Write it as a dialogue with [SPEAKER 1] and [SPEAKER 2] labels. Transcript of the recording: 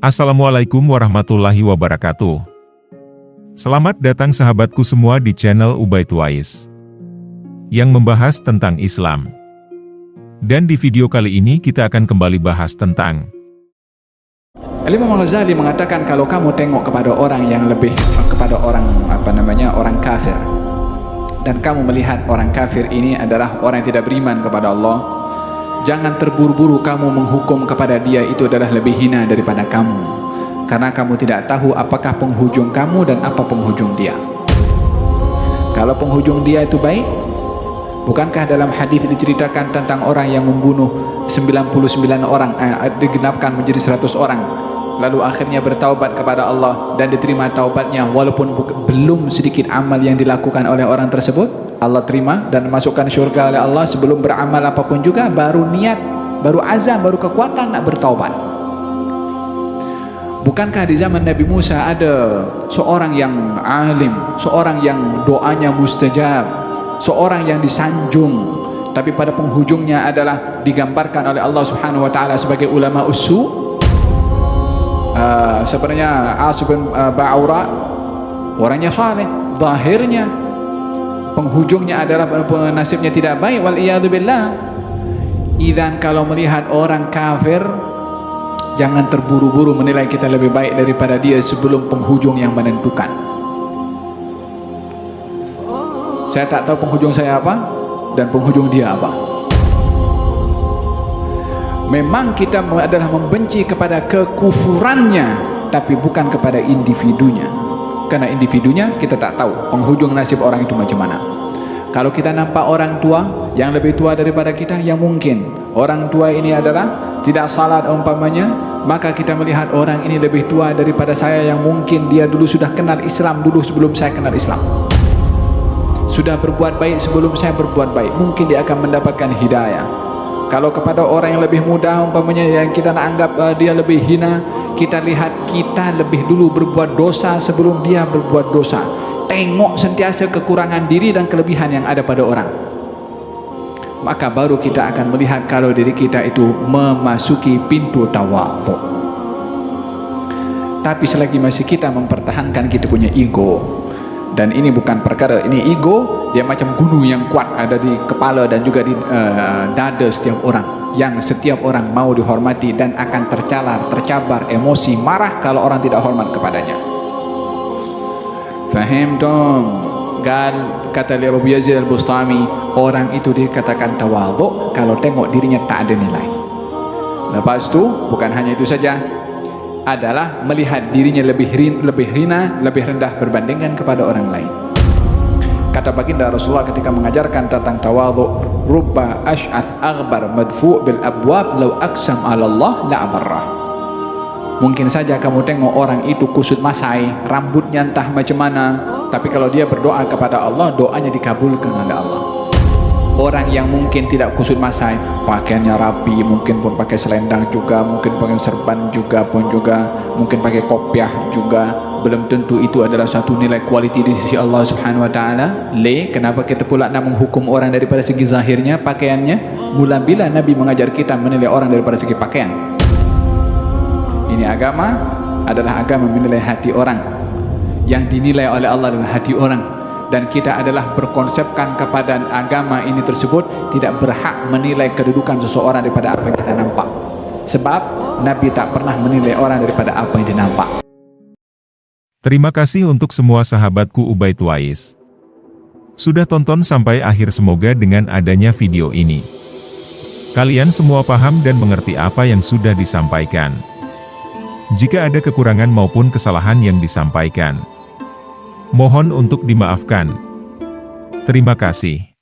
[SPEAKER 1] Assalamualaikum warahmatullahi wabarakatuh. Selamat datang sahabatku semua di channel Ubaid Wais yang membahas tentang Islam. Dan di video kali ini kita akan kembali bahas tentang
[SPEAKER 2] Imam Ghazali mengatakan kalau kamu tengok kepada orang yang lebih kepada orang orang kafir, dan kamu melihat orang kafir ini adalah orang yang tidak beriman kepada Allah, jangan terburu-buru kamu menghukum kepada dia itu adalah lebih hina daripada kamu, karena kamu tidak tahu apakah penghujung kamu dan apa penghujung dia. Kalau penghujung dia itu baik, bukankah dalam hadis diceritakan tentang orang yang membunuh 99 orang, digenapkan menjadi 100 orang, lalu akhirnya bertaubat kepada Allah dan diterima taubatnya, walaupun belum sedikit amal yang dilakukan oleh orang tersebut, Allah terima dan masukkan syurga oleh Allah sebelum beramal apapun juga, baru niat, baru azam, baru kekuatan nak bertaubat. Bukankah di zaman Nabi Musa ada seorang yang alim, seorang yang doanya mustajab, seorang yang disanjung, tapi pada penghujungnya adalah digambarkan oleh Allah Subhanahu wa taala sebagai ulama usu. Sebenarnya As bin Ba'ura orangnya saleh, zahirnya penghujungnya adalah nasibnya tidak baik, wal iyadu billah. Idzan kalau melihat orang kafir, jangan terburu-buru menilai kita lebih baik daripada dia sebelum penghujung yang menentukan. Saya tak tahu penghujung saya apa dan penghujung dia apa. Memang kita adalah membenci kepada kekufurannya, tapi bukan kepada individunya. Karena individunya kita tak tahu penghujung nasib orang itu macam mana. Kalau kita nampak orang tua yang lebih tua daripada kita, yang mungkin orang tua ini adalah tidak salat umpamanya, maka kita melihat orang ini lebih tua daripada saya, yang mungkin dia dulu sudah kenal Islam dulu sebelum saya kenal Islam, sudah berbuat baik sebelum saya berbuat baik, mungkin dia akan mendapatkan hidayah. Kalau kepada orang yang lebih muda umpamanya, yang kita nak anggap dia lebih hina, kita lihat kita lebih dulu berbuat dosa sebelum dia berbuat dosa. Tengok sentiasa kekurangan diri dan kelebihan yang ada pada orang, maka baru kita akan melihat kalau diri kita itu memasuki pintu tawadhu. Tapi selagi masih kita mempertahankan kita punya ego, dan ini bukan perkara, ini ego, dia macam gunung yang kuat ada di kepala dan juga di dada setiap orang, yang setiap orang mau dihormati dan akan tercabar emosi marah kalau orang tidak hormat kepadanya. Fahim tom? Kata Abu Yazid Al-Bustami, orang itu dikatakan tawadhu kalau tengok dirinya tak ada nilai. Lepas tu bukan hanya itu saja, adalah melihat dirinya lebih hina, lebih rendah berbandingkan kepada orang lain. Kata baginda Rasulullah ketika mengajarkan tentang tawadhu, rubba ash'ath aghbar madfu' bil abwab law aqsam 'ala Allah la abarrah. Mungkin saja kamu tengok orang itu kusut masai, rambutnya entah macam mana, tapi kalau dia berdoa kepada Allah, doanya dikabulkan oleh Allah. Orang yang mungkin tidak kusut masai, pakaiannya rapi, mungkin pun pakai selendang juga, mungkin pakai serban juga, mungkin pakai kopiah juga, belum tentu itu adalah satu nilai kualiti di sisi Allah Subhanahu wa taala. Kenapa kita pula nak menghukum orang daripada segi zahirnya, pakaiannya? Mula bila Nabi mengajar kita menilai orang daripada segi pakaian? Ini agama adalah agama menilai hati orang. Yang dinilai oleh Allah adalah hati orang, dan kita adalah berkonsepkan kepada agama ini tersebut tidak berhak menilai kedudukan seseorang daripada apa yang kita nampak, sebab Nabi tak pernah menilai orang daripada apa yang dia nampak.
[SPEAKER 1] Terima kasih untuk semua sahabatku Ubaid Wais sudah tonton sampai akhir. Semoga dengan adanya video ini kalian semua paham dan mengerti apa yang sudah disampaikan. Jika ada kekurangan maupun kesalahan yang disampaikan, mohon untuk dimaafkan. Terima kasih.